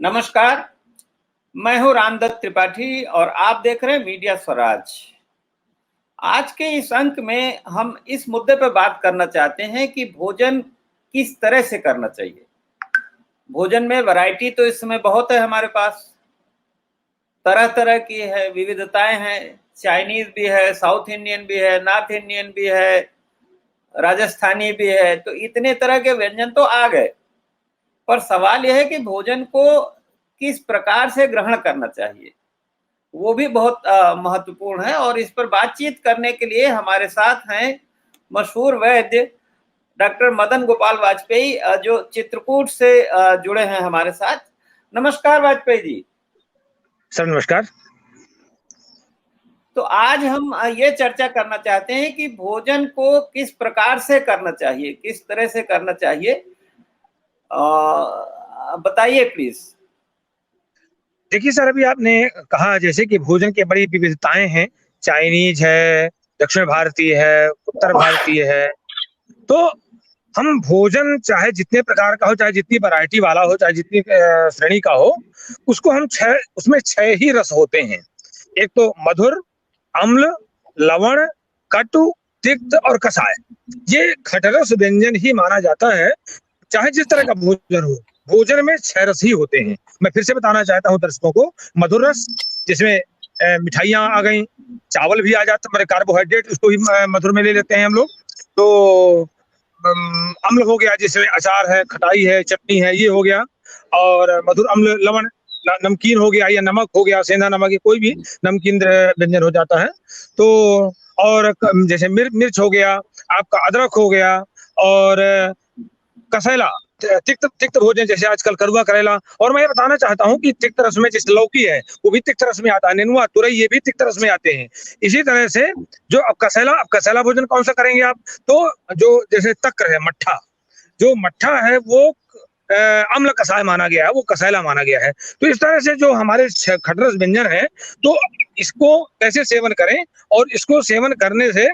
नमस्कार, मैं हूं रामदत्त त्रिपाठी और आप देख रहे हैं मीडिया स्वराज। आज के इस अंक में हम इस मुद्दे पर बात करना चाहते हैं कि भोजन किस तरह से करना चाहिए। भोजन में वैरायटी तो इस समय बहुत है हमारे पास, तरह-तरह की है, विविधताएं हैं, चाइनीज भी है, साउथ इंडियन भी है, नॉर्थ इंडियन भी है, राजस्थानी भी है, तो इतने तरह के व्यंजन तो आ गए। पर सवाल यह है कि भोजन को किस प्रकार से ग्रहण करना चाहिए, वो भी बहुत महत्वपूर्ण है। और इस पर बातचीत करने के लिए हमारे साथ हैं मशहूर वैद्य डॉक्टर मदन गोपाल वाजपेयी, जो चित्रकूट से जुड़े हैं हमारे साथ। नमस्कार वाजपेयी जी। सर नमस्कार। तो आज हम ये चर्चा करना चाहते हैं कि भोजन को किस प्रकार से करना चाहिए, किस तरह से करना चाहिए, बताइए प्लीज। देखिए सर, अभी आपने कहा जैसे कि भोजन की बड़ी विविधताएं हैं, चाइनीज है, दक्षिण भारतीय है, उत्तर भारतीय है। तो हम भोजन चाहे जितने प्रकार का हो, चाहे जितनी वैरायटी वाला हो, चाहे जितनी श्रेणी का हो, उसको हम उसमें 6 ही रस होते हैं। एक तो मधुर, अम्ल, लवण, कटु, तिक्त और कसाय। ये खटरस व्यंजन ही माना जाता है, चाहे जिस तरह का भोजन हो। भोजन में 6 रस ही होते हैं। मैं फिर से बताना चाहता हूँ दर्शकों को। मधुर रस, जिसमें मिठाइयाँ आ गई, चावल भी आ जाता है, कार्बोहाइड्रेट, उसको भी मधुर में ले लेते हैं हम लोग। तो अम्ल हो गया, जिसमें अचार है, खटाई है, चटनी है, ये हो गया। और मधुर अम्ल, लवण, नमकीन हो गया या नमक हो गया, सेंधा नमक, या कोई भी नमकीन व्यंजन हो जाता है। तो और जैसे मिर्च हो गया, आपका अदरक हो गया, और कसैला, तिक्त तिक्त भोजन, जैसे आजकल करुआ करेला। और मैं ये बताना चाहता हूँ कि तिक्त रस में जैसे लौकी है, वो भी तिक्त रस में आता है, नेनुआ, तुरई, ये भी तिक्त रस में आते हैं। इसी तरह से जो अब कसेला भोजन कौन सा करेंगे आप, तो जो जैसे तक्र है, मट्ठा, जो मट्ठा है वो अम्ल कसाय माना गया है, वो कसैला माना गया है। तो इस तरह से जो हमारे खटरस व्यंजन है, तो इसको कैसे सेवन करें, और इसको सेवन करने से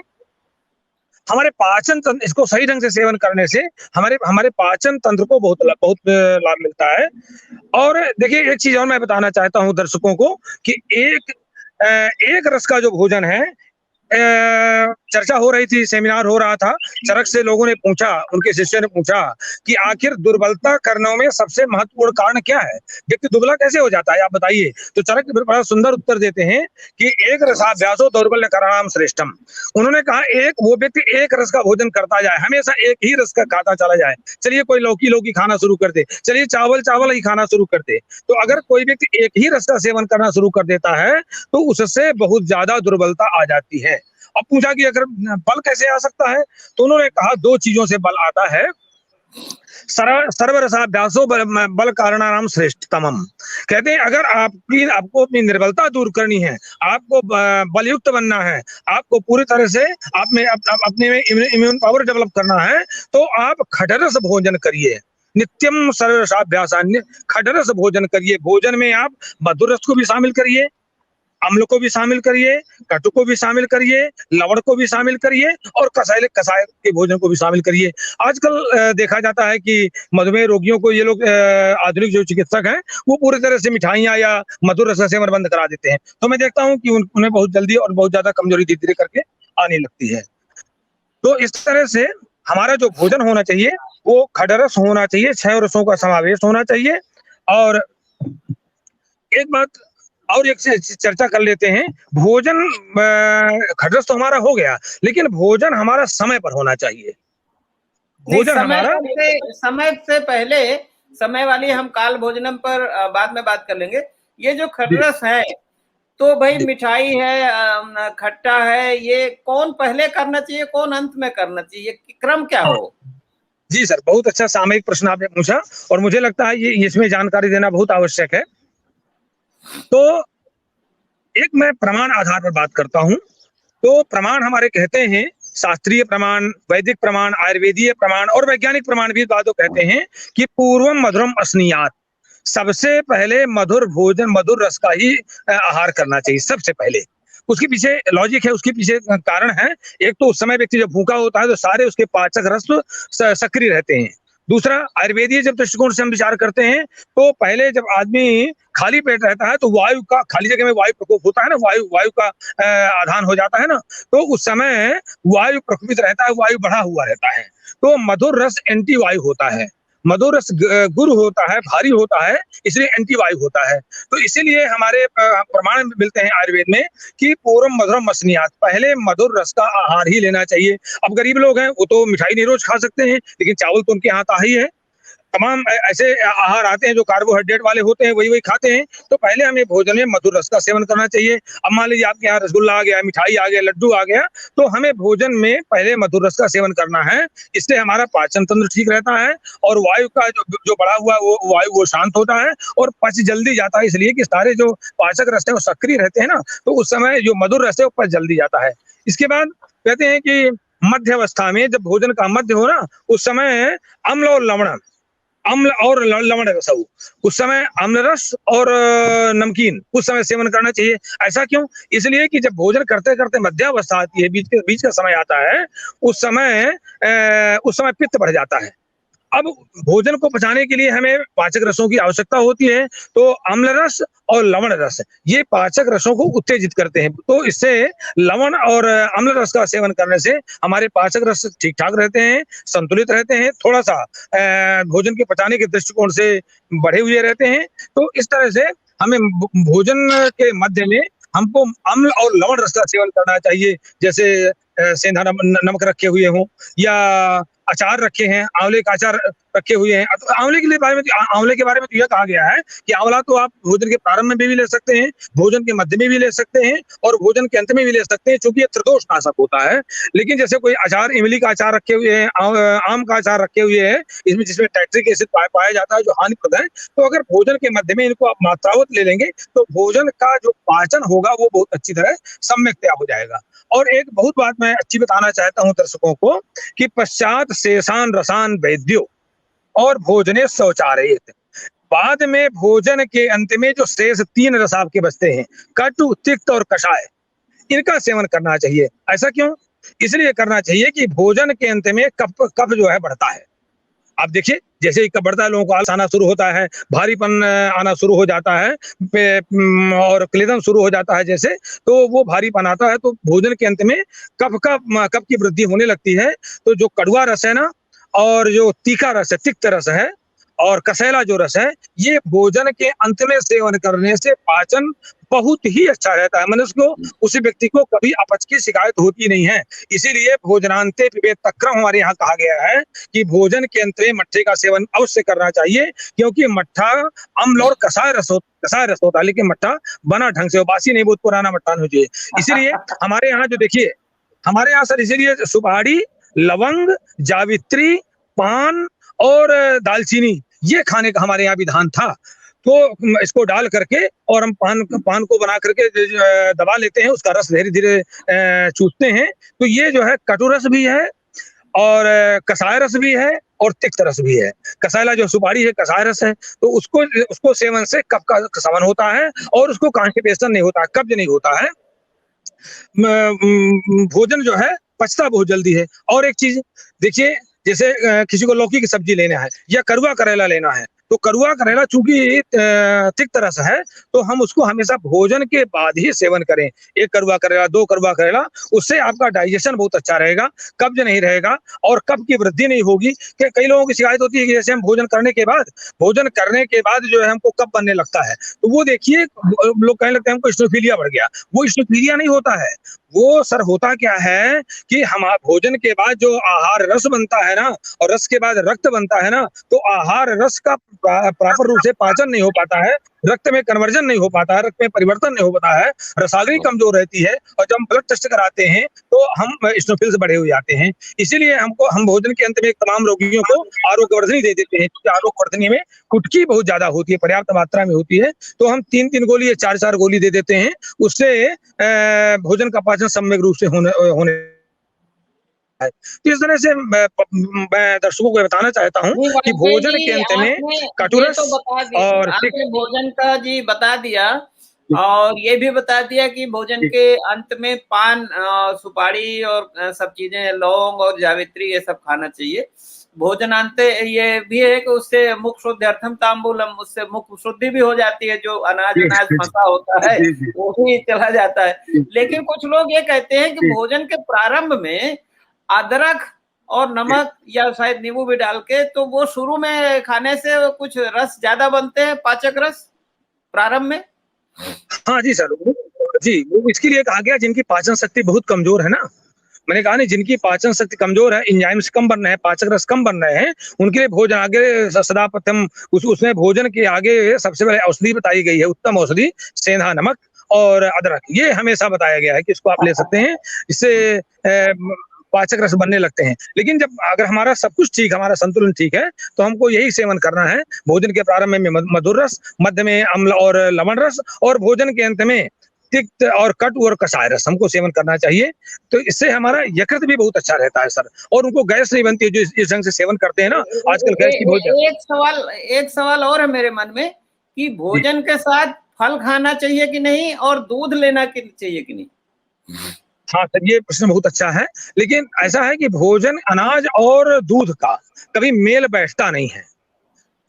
हमारे पाचन तंत्र, इसको सही ढंग से सेवन करने से हमारे पाचन तंत्र को बहुत लाभ मिलता है। और देखिए, एक चीज और मैं बताना चाहता हूँ दर्शकों को कि एक रस का जो भोजन है, चर्चा हो रही थी, सेमिनार हो रहा था, चरक से लोगों ने पूछा, उनके शिष्य ने पूछा कि आखिर दुर्बलता करने में सबसे महत्वपूर्ण कारण क्या है, व्यक्ति दुबला कैसे हो जाता है, आप बताइए। तो चरक बड़ा सुंदर उत्तर देते हैं कि एक रसाभ्यासो दौर्बल्य कराणाम श्रेष्ठम। उन्होंने कहा, एक वो व्यक्ति एक रस का भोजन करता जाए, हमेशा एक ही रस का खाता चला जाए। चलिए कोई लौकी खाना शुरू कर दे, चलिए चावल ही खाना शुरू कर दे। तो अगर कोई व्यक्ति एक ही रस का सेवन करना शुरू कर देता है, तो उससे बहुत ज्यादा दुर्बलता आ जाती है। अब पूछा कि अगर बल कैसे आ सकता है, तो उन्होंने कहा 2 चीजों से बल आता है। सर्वरसाभ्यासो बल कारणानाम श्रेष्ठतमम। कहते हैं, अगर आपको अपनी निर्बलता दूर करनी है, आपको बलयुक्त बनना है, आपको पूरी तरह से अपने में इम्यून पावर डेवलप करना है, तो आप खटरस भोजन करिए। नित्यम सर्वरसाभ्यासान्य, खटरस भोजन करिए। भोजन में आप मधुर रस को भी शामिल करिए, अम्ल को भी शामिल करिए, कटु को भी शामिल करिए, लवण को भी शामिल करिए, और कसाय के भोजन को भी शामिल करिए। आजकल देखा जाता है कि मधुमेह रोगियों को ये लोग, आधुनिक जो चिकित्सक हैं, वो पूरी तरह से मिठाइयाँ या मधुर रस का सेवन बंद करा देते हैं। तो मैं देखता हूँ कि उन्हें बहुत जल्दी और बहुत ज्यादा कमजोरी धीरे धीरे करके आने लगती है। तो इस तरह से हमारा जो भोजन होना चाहिए, वो खटरस होना चाहिए, 6 रसों का समावेश होना चाहिए। और एक बात और एक चर्चा कर लेते हैं। भोजन खटरस तो हमारा हो गया, लेकिन भोजन हमारा समय पर होना चाहिए। भोजन हमारा समय से पहले, समय वाली हम काल भोजनम पर बाद में बात कर लेंगे। ये जो खटरस है, तो भाई मिठाई है, खट्टा है, ये कौन पहले करना चाहिए, कौन अंत में करना चाहिए, क्रम क्या हो? जी सर, बहुत अच्छा सामयिक प्रश्न आपने पूछा, और मुझे लगता है ये इसमें जानकारी देना बहुत आवश्यक है। तो एक मैं प्रमाण आधार पर बात करता हूं। तो प्रमाण हमारे कहते हैं, शास्त्रीय प्रमाण, वैदिक प्रमाण, आयुर्वेदीय प्रमाण और वैज्ञानिक प्रमाण भी बातों कहते हैं कि पूर्वम मधुरम अस्नुयात। सबसे पहले मधुर भोजन, मधुर रस का ही आहार करना चाहिए सबसे पहले। उसके पीछे लॉजिक है, उसके पीछे कारण है। एक तो उस समय व्यक्ति जब भूखा होता है, तो सारे उसके पाचक रस सक्रिय रहते हैं, दूसरा, आयुर्वेदीय जब दृष्टिकोण से हम विचार करते हैं, तो पहले जब आदमी खाली पेट रहता है तो वायु का, खाली जगह में वायु प्रकोप होता है ना, वायु का आधान हो जाता है ना, तो उस समय वायु प्रकोपित रहता है, वायु बढ़ा हुआ रहता है। तो मधुर रस एंटी वायु होता है, मधुर रस गुरु होता है, भारी होता है, इसलिए एंटी वायु होता है। तो इसीलिए हमारे प्रमाण मिलते हैं आयुर्वेद में कि पूर्वम मधुरम मसनीयात, पहले मधुर रस का आहार ही लेना चाहिए। अब गरीब लोग हैं, वो तो मिठाई नहीं रोज खा सकते हैं, लेकिन चावल तो उनके यहाँ आता ही है। तमाम ऐसे आहार आते हैं जो कार्बोहाइड्रेट वाले होते हैं, वही खाते हैं। तो पहले हमें भोजन में मधुर रस का सेवन करना चाहिए। अब मान लीजिए आपके यहाँ रसगुल्ला आ गया, मिठाई आ गया, लड्डू आ गया, तो हमें भोजन में पहले मधुर रस का सेवन करना है। इससे हमारा पाचन तंत्र ठीक रहता है और वायु का जो बढ़ा हुआ वो वायु वो शांत होता है और पच जल्दी जाता है, इसलिए कि सारे जो पाचक रस है वो सक्रिय रहते हैं ना, तो उस समय जो मधुर रस है वो पच जल्दी जाता है। इसके बाद कहते हैं कि मध्य अवस्था में जब भोजन का मध्य हो ना, उस समय अम्ल और लवण, अम्ल और लवण रस, उस समय अम्ल रस और नमकीन उस समय सेवन करना चाहिए। ऐसा क्यों? इसलिए कि जब भोजन करते करते मध्यावस्था आती है, बीच का समय आता है, उस समय पित्त बढ़ जाता है। अब भोजन को पचाने के लिए हमें पाचक रसों की आवश्यकता होती है, तो अम्ल रस और लवण रस ये पाचक रसों को उत्तेजित करते हैं। तो इससे लवण और अम्ल रस का सेवन करने से हमारे पाचक रस ठीक ठाक रहते हैं, संतुलित रहते हैं, थोड़ा सा भोजन के पचाने के दृष्टिकोण से बढ़े हुए रहते हैं। तो इस तरह से हमें भोजन के मध्य में हमको अम्ल और लवण रस का सेवन करना चाहिए। जैसे सेंधा नमक रखे हुए हों, या अचार रखे हैं, आंवले का अचार रखे हुए हैं। तो आंवले के बारे में तो यह कहा गया है कि आंवला तो आप भोजन के प्रारंभ में भी ले सकते हैं, भोजन के मध्य में भी ले सकते हैं और भोजन के अंत में भी ले सकते हैं, क्योंकि ये त्रिदोष नाशक होता है। लेकिन जैसे कोई अचार, इमली का अचार रखे हुए हैं, आम का अचार रखे हुए हैं, जिसमें टैट्रिक एसिड पाया जाता है जो हानिप्रद है, तो अगर भोजन के मध्य में इनको आप मात्रावत ले लेंगे तो भोजन का जो पाचन होगा वो बहुत अच्छी तरह सम्यक्तया हो जाएगा। और एक बहुत बात मैं अच्छी बताना चाहता हूँ दर्शकों को कि पश्चात शेषान रसान वैद्यो और भोजने शौचालयेत, बाद में भोजन के अंत में जो शेष 3 रस आपके बचते हैं, कटु, तिक्त और कषाय, इनका सेवन करना चाहिए। ऐसा क्यों? इसलिए करना चाहिए कि भोजन के अंत में कफ जो है बढ़ता है। आप देखिए, जैसे ही कफ बढ़ता है, लोगों को आलस आना शुरू होता है, भारीपन आना शुरू हो जाता है, और क्लेदन शुरू हो जाता है, जैसे तो वो भारीपन आता है, तो भोजन के अंत में कफ की वृद्धि होने लगती है। तो जो कड़वा रस है ना, और जो तीखा रस है, तिक्त रस है, और कसैला जो रस है, ये भोजन के अंत में सेवन करने से पाचन बहुत ही अच्छा रहता है। मनुष्य को, उसी व्यक्ति को कभी अपच की शिकायत होती नहीं है। इसीलिए भोजनांते पिबेत तक्रम हमारे यहाँ कहा गया है कि भोजन के अंत में मट्ठे का सेवन अवश्य करना चाहिए, क्योंकि मट्ठा अम्ल और कसाय रस होता है, लेकिन मट्ठा बना ढंग से, बासी नहीं, बहुत पुराना मट्ठा नहीं चाहिए। इसीलिए हमारे यहाँ जो देखिए, हमारे यहाँ सर इसीलिए सुपारी, लवंग, जावित्री, पान और दालचीनी ये खाने का हमारे यहाँ विधान था। तो इसको डाल करके और हम पान को बना करके दबा लेते हैं, उसका रस धीरे धीरे चूसते हैं। तो ये जो है कटु रस भी है और कसाय रस भी है और तिक्त रस भी है। कसैला जो सुपारी है कसाय रस है, तो उसको सेवन से कफ का शमन होता है और उसको कॉन्स्टिपेशन नहीं होता, कब्ज नहीं होता है। भोजन जो है पचता बहुत जल्दी है। और एक चीज देखिए, जैसे किसी को लौकी की सब्जी लेना है या करुआ करेला लेना है, तो करुआ करेला चूंकि तिक्त रस है, तो हम उसको हमेशा भोजन के बाद ही सेवन करें। 1 करुआ करेला, 2 करुआ करेला, उससे आपका डाइजेशन बहुत अच्छा रहेगा, कब्ज नहीं रहेगा और कफ की वृद्धि नहीं होगी। कि कई लोगों की शिकायत होती है कि जैसे हम भोजन करने के बाद जो है हमको कफ बनने लगता है, तो वो देखिए लोग कहने लगते हैं हमको स्टोफीलिया बढ़ गया। वो स्टोफीलिया नहीं होता है, वो सर होता क्या है कि हम भोजन के बाद जो आहार रस बनता है ना, और रस के बाद रक्त बनता है ना, तो आहार रस का प्रॉपर रूप से पाचन नहीं हो पाता है, रक्त में कन्वर्जन नहीं हो पाता है, रक्त में परिवर्तन नहीं हो पाता है, रसायनी कमजोर रहती है, और जब हम ब्लड टेस्ट कराते हैं तो हम स्टोफिल्स बढ़े हुए आते हैं। इसीलिए हम भोजन के अंत में तमाम रोगियों को आरोग्यवर्धनी दे देते हैं, क्योंकि आरोग्यवर्धनी में कुटकी बहुत ज्यादा होती है, पर्याप्त मात्रा में होती है, तो हम 3-3 गोली या 4-4 गोली दे देते हैं। उससे भोजन का पाचन सम्यक रूप से होने है। तो इस तरह से मैं दर्शकों को बताना चाहता हूँ कि भोजन के अंत में कटुरस और आपने भोजन का जी बता दिया, और ये भी बता दिया कि भोजन के अंत में पान, सुपारी और सब चीजें, लौंग और जावित्री, ये सब खाना चाहिए। भोजनांते ये भी है कि उससे मुख शुद्ध्यर्थम तांबूलम, उससे मुख शुद्धि भी हो जाती है, जो अनाज फंसा होता है वो भी चला जाता है। लेकिन कुछ लोग ये कहते हैं कि भोजन के प्रारंभ में अदरक और नमक या शायद नींबू भी डाल के, तो वो शुरू में खाने से कुछ रस ज्यादा बनते हैं, पाचक रस प्रारंभ में। हाँ जी सर, जी वो इसके लिए कहा गया जिनकी पाचन शक्ति बहुत कमजोर है ना, मैंने कहा नहीं, जिनकी पाचन शक्ति कमजोर है, एंजाइम्स कम बन रहे हैं, पाचक रस कम बन रहे हैं, उनके लिए भोजन आगे सदा प्रथम उसमें भोजन के आगे सबसे पहले औषधि बताई गई है, उत्तम औषधि सेंधा नमक और अदरक, ये हमेशा बताया गया है कि इसको आप ले सकते हैं, इससे पाचक रस बनने लगते हैं। लेकिन जब अगर हमारा सब कुछ ठीक, हमारा संतुलन ठीक है, तो हमको यही सेवन करना है। भोजन के प्रारंभ में मधुर रस, मध्य में अम्ल और लवण रस, और भोजन के अंत में तिक्त और कटु और कषाय रस हमको सेवन करना चाहिए। तो इससे हमारा यकृत भी बहुत अच्छा रहता है सर, और उनको गैस नहीं बनती है जो इस ढंग से सेवन करते हैं ना आजकल गैस की बहुत। एक सवाल और है मेरे मन में कि भोजन के साथ फल खाना चाहिए कि नहीं, और दूध लेना चाहिए कि नहीं? हाँ सर, ये प्रश्न बहुत अच्छा है, लेकिन ऐसा है कि भोजन, अनाज और दूध का कभी मेल बैठता नहीं है।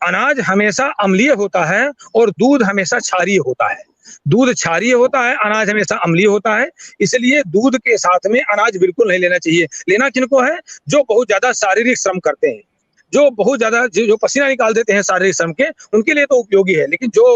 अनाज हमेशा अम्लीय होता है और दूध हमेशा क्षारीय होता है। दूध क्षारीय होता है, अनाज हमेशा अम्लीय होता है, इसलिए दूध के साथ में अनाज बिल्कुल नहीं लेना चाहिए। लेना किनको है? जो बहुत ज्यादा शारीरिक श्रम करते हैं, जो बहुत ज्यादा जो पसीना निकाल देते हैं शारीरिक श्रम के, उनके लिए तो उपयोगी है। लेकिन जो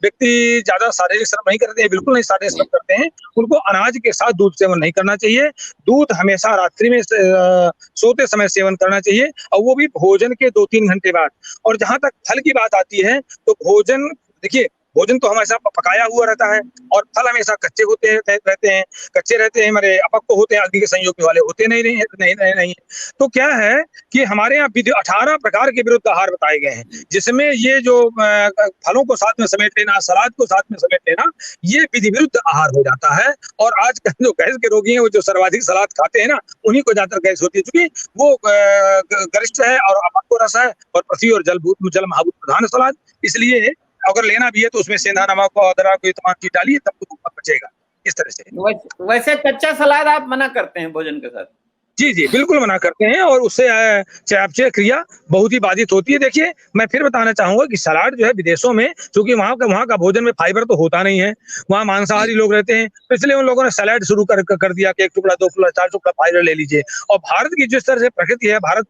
व्यक्ति ज्यादा शारीरिक श्रम नहीं करते हैं, बिल्कुल नहीं शारीरिक श्रम करते हैं, उनको अनाज के साथ दूध सेवन नहीं करना चाहिए। दूध हमेशा रात्रि में सोते समय सेवन करना चाहिए, और वो भी भोजन के 2-3 घंटे बाद। और जहां तक फल की बात आती है, तो भोजन, देखिए भोजन तो हमेशा पकाया हुआ रहता है, और फल हमेशा कच्चे रहते हैं, कच्चे रहते हैं, हमारे अपक्व होते हैं, अग्नि के संयोग वाले होते नहीं। तो क्या है कि हमारे यहाँ 18 प्रकार के विरुद्ध आहार बताए गए हैं, जिसमें ये जो फलों को साथ में समेट लेना, सलाद को साथ में समेट लेना, ये विधि विरुद्ध आहार हो जाता है। और आज जो गैस के रोगी हैं, वो जो सर्वाधिक सलाद खाते हैं ना, उन्हीं को ज्यादा गैस होती है, क्योंकि वो गरिष्ठ है और अपक्व रस है, और पृथ्वी और जल महाभूत प्रधान सलाद। इसलिए अगर लेना भी है तो उसमें सेंधा नमक और अदरक कोई तमाम चीज डालिए, तब तो बचेगा। इस तरह से वैसे कच्चा सलाद आप मना करते हैं भोजन के साथ? जी, बिल्कुल मना करते हैं, और उससे चयापचय क्रिया बहुत ही बाधित होती है। देखिए, मैं फिर बताना चाहूंगा कि सलाद जो है विदेशों में, चूंकि वहाँ का भोजन में फाइबर तो होता नहीं है, वहाँ मांसाहारी लोग रहते हैं, तो इसलिए उन लोगों ने सलाद शुरू कर दिया कि 1 टुकड़ा, 2 टुकड़ा, 4 टुकड़ा फाइबर ले लीजिए। और भारत की जिस तरह से प्रकृति है, भारत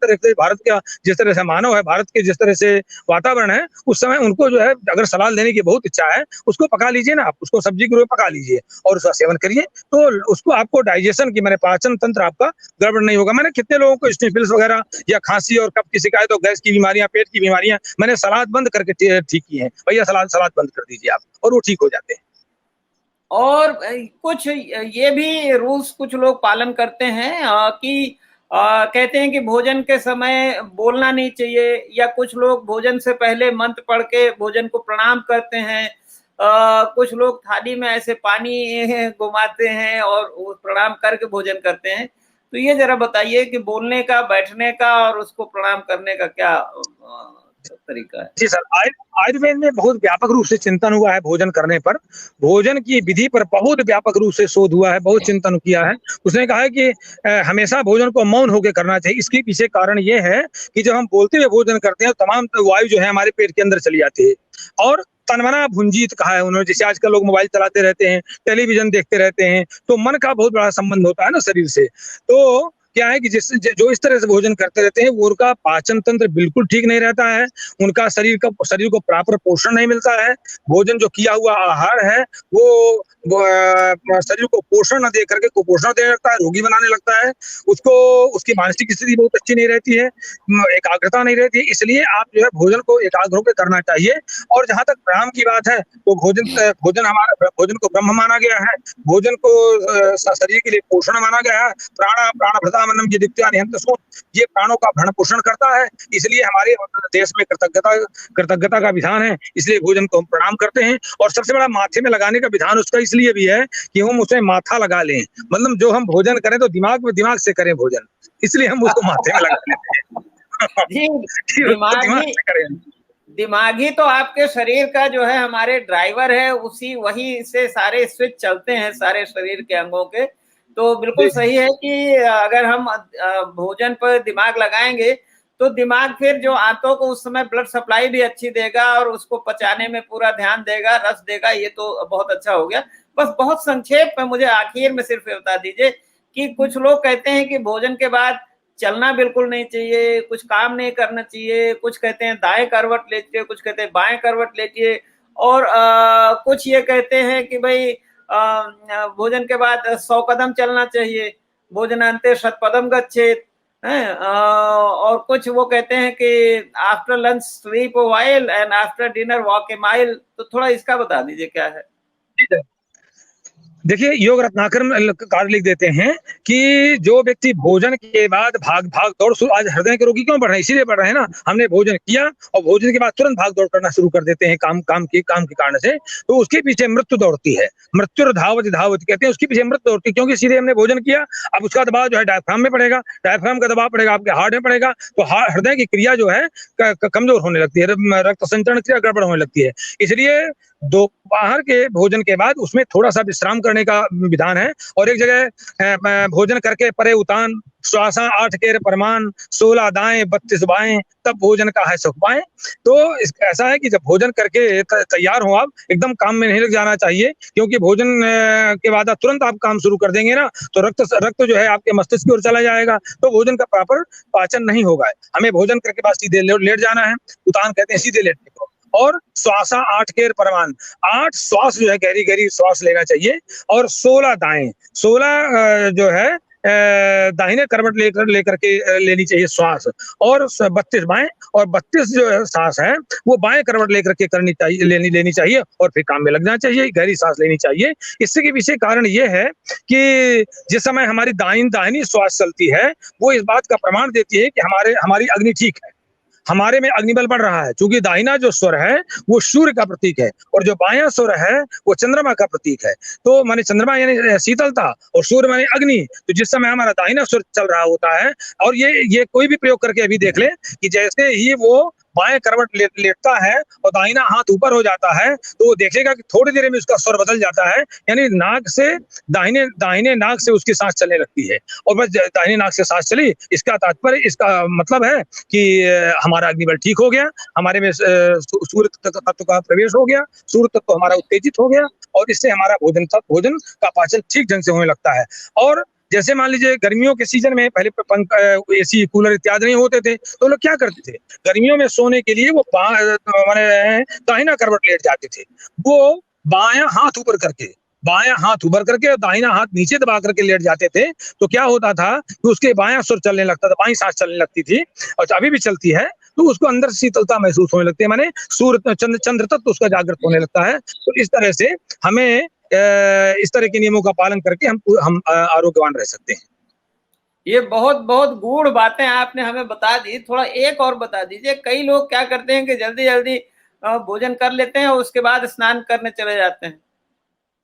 का जिस तरह से मानव है, भारत के जिस तरह से वातावरण है, उस समय उनको जो है अगर सलाद लेने की बहुत इच्छा है, उसको पका लीजिए ना, आप उसको सब्जी के रूप में पका लीजिए और उसका सेवन करिए, तो उसको आपको डाइजेशन की, मैंने पाचन तंत्र आपका गड़बड़ नहीं होगा। मैंने कितने लोगों को स्निफिल्स वगैरह या खांसी और कफ की शिकायत और गैस की बीमारियां, पेट की बीमारियां, मैंने सलाद बंद करके ठीक की है। भैया सलाद बंद कर दीजिए आप, और वो ठीक हो जाते हैं। और कुछ ये भी रूल्स कुछ लोग पालन करते हैं कि कहते हैं कि भोजन के समय बोलना नहीं चाहिए, या कुछ लोग भोजन से पहले मंत्र पढ़ के भोजन को प्रणाम करते हैं, कुछ लोग थाली में ऐसे पानी घुमाते हैं और प्रणाम करके भोजन करते हैं। तो ये जरा बताइए कि बोलने का, बैठने का और उसको प्रणाम करने का क्या तरीका है? जी सर, आयुर्वेद में बहुत व्यापक रूप से चिंतन हुआ है भोजन करने पर, भोजन की विधि पर बहुत व्यापक रूप से शोध हुआ है, बहुत चिंतन किया है। उसने कहा है कि हमेशा भोजन को मौन होकर करना चाहिए। इसके पीछे कारण ये है कि जब हम बोलते हुए भोजन करते हैं, तमाम वायु जो है हमारे पेट के अंदर चली जाती है, और तनमना भुंजीत कहा है उन्होंने। जैसे आजकल लोग मोबाइल चलाते रहते हैं, टेलीविजन देखते रहते हैं, तो मन का बहुत बड़ा संबंध होता है ना शरीर से। तो क्या है कि जो इस तरह से भोजन करते रहते हैं, वो उनका पाचन तंत्र बिल्कुल ठीक नहीं रहता है, उनका शरीर को प्रॉपर पोषण नहीं मिलता है। भोजन जो किया हुआ आहार है, वो शरीर को पोषण न दे करके कुपोषण देने लगता है, रोगी बनाने लगता है उसको। उसकी मानसिक स्थिति बहुत अच्छी नहीं रहती है, एकाग्रता नहीं रहती है। इसलिए आप जो है भोजन को एकाग्र होकर करना चाहिए। और जहां तक प्राणायाम की बात है, तो भोजन को ब्रह्म माना गया है, भोजन को शरीर के लिए पोषण माना गया है। प्राणभृतामन्नम ये प्राणों का भरण पोषण करता है। इसलिए हमारे देश में कृतज्ञता का विधान है, इसलिए भोजन को हम प्रणाम करते हैं। और सबसे बड़ा माथे में लगाने का विधान उसका इसलिए भी है कि हम उसे माथा लगा लें, मतलब जो हम भोजन करें तो दिमाग से करें भोजन, इसलिए हम उसको माथे में लगा लेते हैं। दिमाग ही तो आपके शरीर का जो है हमारे ड्राइवर है, वही से सारे स्विच चलते हैं सारे शरीर के अंगों के। तो बिल्कुल सही है कि अगर हम भोजन पर दिमाग लगाएंगे तो दिमाग फिर जो आंतों को उस समय ब्लड सप्लाई भी अच्छी देगा और उसको पचाने में पूरा ध्यान देगा, रस देगा। ये तो बहुत अच्छा हो गया। बस बहुत संक्षेप में मुझे आखिर में सिर्फ बता दीजिए कि कुछ लोग कहते हैं कि भोजन के बाद चलना बिल्कुल नहीं चाहिए, कुछ काम नहीं करना चाहिए, कुछ कहते हैं दाएं करवट लेटिए, कुछ कहते हैं बाएं करवट लेटिए, और कुछ ये कहते हैं कि भाई भोजन के बाद 100 कदम चलना चाहिए, भोजनांते शतपदम गच्छेत है। और कुछ वो कहते हैं कि after lunch sleep while and after dinner walk A mile. तो थोड़ा इसका बता दीजिए क्या है। देखिए, योग रत्नाकर कार्य लिख देते हैं कि जो व्यक्ति भोजन के बाद भाग दौड़, आज हृदय के रोगी क्यों बढ़ रहे हैं, इसीलिए बढ़ रहे हैं ना, हमने भोजन किया और भोजन के बाद तुरंत भाग दौड़ करना शुरू कर देते हैं काम के कारण से, तो उसके पीछे मृत्यु दौड़ती है। मृत्यु धावत कहते हैं, उसके पीछे मृत्यु दौड़ती है, क्योंकि सीधे हमने भोजन किया, अब उसका दबाव जो है डायफ्राम में पड़ेगा, डायफ्राम का दबाव पड़ेगा आपके हार्ट में पड़ेगा, तो हृदय की क्रिया जो है कमजोर होने लगती है, रक्त संचरण क्रिया गड़बड़ होने लगती है। इसलिए दोपहर के भोजन के बाद उसमें थोड़ा सा विश्राम करने का विधान है, और एक जगह भोजन करके परे उतान, श्वासा 8 केर परमान, 16 दाएं 32 बाएं, तब भोजन का है सुख पाएं। तो ऐसा है कि जब भोजन करके तैयार हो, आप एकदम काम में नहीं लग जाना चाहिए, क्योंकि भोजन के बाद आप तुरंत आप काम शुरू कर देंगे ना, तो रक्त जो है आपके मस्तिष्क की ओर चला जाएगा, तो भोजन का प्रॉपर पाचन नहीं होगा। हमें भोजन करके बाद सीधे लेट जाना है, उतान कहते हैं सीधे लेटने को, और श्वासा 8 केर परमान, 8 श्वास जो है गहरी गहरी श्वास लेना चाहिए, और 16 दाएं, 16 जो है दाहिने करवट लेकर के लेनी चाहिए श्वास, और 32 बाएं, और 32 जो सांस है वो बाएं करवट लेकर के करनी चाहिए, लेनी चाहिए, और फिर काम में लगना चाहिए, गहरी सांस लेनी चाहिए। इससे के पीछे कारण ये है कि जिस समय हमारी दाहिनी श्वास चलती है, वो इस बात का प्रमाण देती है कि हमारी अग्नि ठीक है, हमारे में अग्निबल बढ़ रहा है, क्योंकि दाहिना जो स्वर है वो सूर्य का प्रतीक है, और जो बायां स्वर है वो चंद्रमा का प्रतीक है। तो माने चंद्रमा यानी शीतलता, और सूर्य माने अग्नि। तो जिस समय हमारा दाहिना स्वर चल रहा होता है, और ये कोई भी प्रयोग करके अभी देख ले कि जैसे ही वो बाएं करवट लेटता है और दाहिना हाथ ऊपर हो जाता है, तो वो देखेगा कि थोड़ी देर में उसका स्वर बदल जाता है, यानी नाक से दाहिने नाक से उसकी सांस चलने लगती है, और बस दाहिने नाक से सांस चली, इसका तात्पर्य, इसका मतलब है कि हमारा अग्निबल ठीक हो गया, हमारे में सूर्य तत्व का प्रवेश हो गया, सूर्य तत्व हमारा उत्तेजित हो गया, और इससे हमारा भोजन का पाचन ठीक ढंग से होने लगता है। और जैसे मान लीजिए गर्मियों के सीजन में पहले एसी कूलर इत्यादि नहीं होते थे, तो लोग क्या करते थे, गर्मियों में सोने के लिए वो दाहिना करवट लेट जाते थे, वो बायां हाथ ऊपर करके और दाहिना हाथ नीचे दबा करके लेट जाते थे। तो क्या होता था कि उसके बायां सुर चलने लगता था, बाईं सांस चलने लगती थी, और अभी भी चलती है, तो उसको अंदर शीतलता महसूस होने लगती है, माने सूर्य चंद्र तत्व उसका जागृत होने लगता है। तो इस तरह से हमें इस तरह के नियमों का पालन करके हम आरोग्यवान रह सकते हैं। ये बहुत बहुत गूढ़ बातें आपने हमें बता दी। थोड़ा एक और बता दीजिए, कई लोग क्या करते हैं कि जल्दी जल्दी भोजन कर लेते हैं और उसके बाद स्नान करने चले जाते हैं।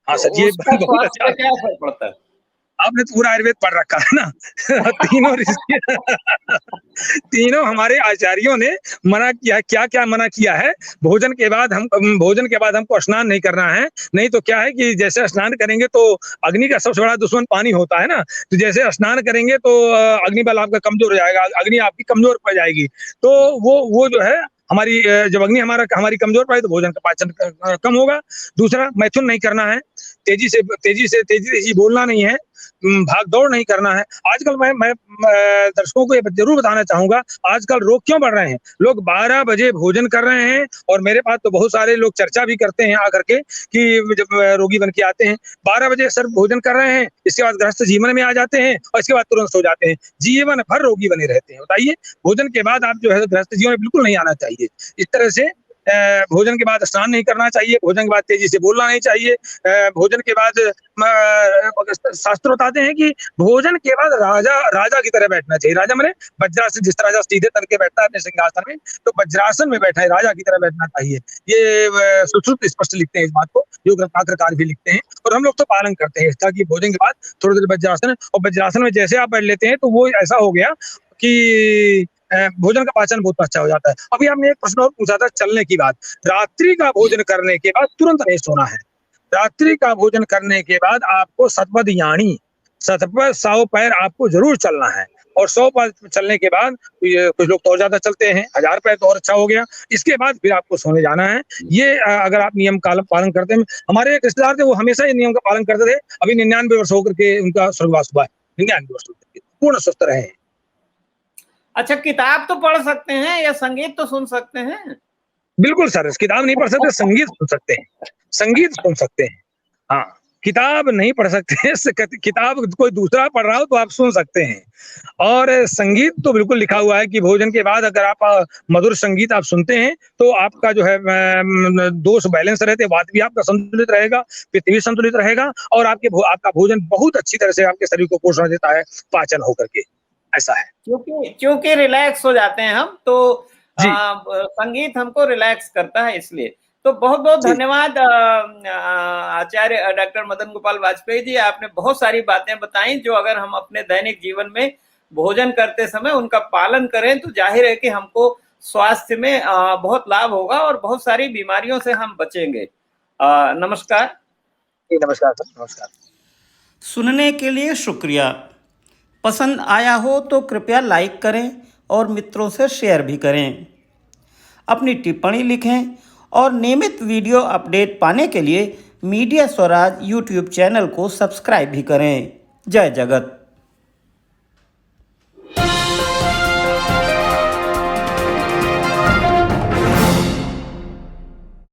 हाँ सर, ये बहुत अच्छा, क्या असर पड़ता है? आपने तो पूरा आयुर्वेद पढ़ रखा है ना। तीनों हमारे आचार्यों ने मना किया, क्या मना किया है। भोजन के बाद हमको स्नान नहीं करना है, नहीं तो क्या है कि जैसे स्नान करेंगे तो अग्नि का सबसे बड़ा दुश्मन पानी होता है ना, तो जैसे स्नान करेंगे तो अग्नि बल आपका कमजोर हो जाएगा, अग्नि आपकी कमजोर पड़ जाएगी। तो वो जो है हमारी, जब अग्नि हमारी कमजोर पड़े तो भोजन का पाचन कम होगा। दूसरा, मैथुन नहीं करना है, तेजी से बोलना नहीं है, भाग दौड़ नहीं करना है। आजकल मैं दर्शकों को ये जरूर बताना चाहूंगा, आजकल रोग क्यों बढ़ रहे हैं। लोग 12 बजे भोजन कर रहे हैं, और मेरे पास तो बहुत सारे लोग चर्चा भी करते हैं आकर के कि जब रोगी बन के आते हैं, 12 बजे सर भोजन कर रहे हैं, इसके बाद गृहस्थ जीवन में आ जाते हैं, और इसके बाद तुरंत सो जाते हैं, जीवन भर रोगी बने रहते हैं। बताइए, भोजन के बाद आप जो है गृहस्थ जीवन में बिल्कुल नहीं आना चाहिए। इस तरह से भोजन के बाद स्नान नहीं करना चाहिए, भोजन के बाद तेजी से बोलना नहीं चाहिए, भोजन के बाद शास्त्र बताते हैं कि भोजन के बाद राजा की तरह बैठना चाहिए। राजा माने वज्रासन, जिस तरह राजा सीधे तन के बैठता है अपने सिंहासन में, तो वज्रासन में बैठा है, राजा की तरह बैठना चाहिए। ये सुश्रुत स्पष्ट लिखते हैं इस बात को, योग रत्नाकर भी लिखते हैं, और हम लोग तो पालन करते हैं इसका कि भोजन के बाद थोड़ी देर वज्रासन, और वज्रासन में जैसे आप बैठ लेते हैं तो वो ऐसा हो गया कि भोजन का पाचन बहुत अच्छा हो जाता है। अभी आपने एक प्रश्न और पूछा था चलने की बात। रात्रि का भोजन करने के बाद तुरंत नहीं सोना है। रात्रि का भोजन करने के बाद आपको सतपथ यानी 7 पैर आपको जरूर चलना है, और 100 पार चलने के बाद कुछ लोग तो और ज्यादा चलते हैं, 1000 पार तो और अच्छा हो गया। इसके बाद फिर आपको सोने जाना है। ये अगर आप नियम का पालन करते हैं, हमारे एक रिश्तेदार थे, वो हमेशा ये नियम का पालन करते थे। अभी 99 वर्ष होकर के उनका स्वर्गवास हुआ है। 99 वर्ष होकर के पूर्ण स्वस्थ रहे हैं। अच्छा, किताब तो पढ़ सकते हैं या संगीत तो सुन सकते हैं? बिल्कुल सर, किताब नहीं पढ़ सकते, संगीत सुन सकते हैं, संगीत सुन सकते हैं। हाँ, किताब नहीं पढ़ सकते, किताब कोई दूसरा पढ़ रहा हो तो आप सुन सकते हैं। और संगीत तो बिल्कुल लिखा हुआ है कि भोजन के बाद अगर आप मधुर संगीत आप सुनते हैं, तो आपका जो है दोष बैलेंस रहते, वात भी आपका संतुलित रहेगा, पित्त भी संतुलित रहेगा और आपका भोजन बहुत अच्छी तरह से आपके शरीर को पोषण देता है, पाचन होकर के, ऐसा है। क्योंकि रिलैक्स हो जाते हैं हम, तो जी। संगीत हमको रिलैक्स करता है इसलिए। तो बहुत-बहुत जी। धन्यवाद आचार्य डॉक्टर मदन गोपाल वाजपेयी जी, आपने बहुत सारी बातें बताई जो अगर हम अपने दैनिक जीवन में भोजन करते समय उनका पालन करें तो जाहिर है कि हमको स्वास्थ्य में बहुत लाभ होगा और बहुत सारी बीमारियों से हम बचेंगे। नमस्कार। जी, नमस्कार सर, नमस्कार। सुनने के लिए शुक्रिया। पसंद आया हो तो कृपया लाइक करें और मित्रों से शेयर भी करें। अपनी टिप्पणी लिखें और नियमित वीडियो अपडेट पाने के लिए मीडिया स्वराज यूट्यूब चैनल को सब्सक्राइब भी करें। जय जगत।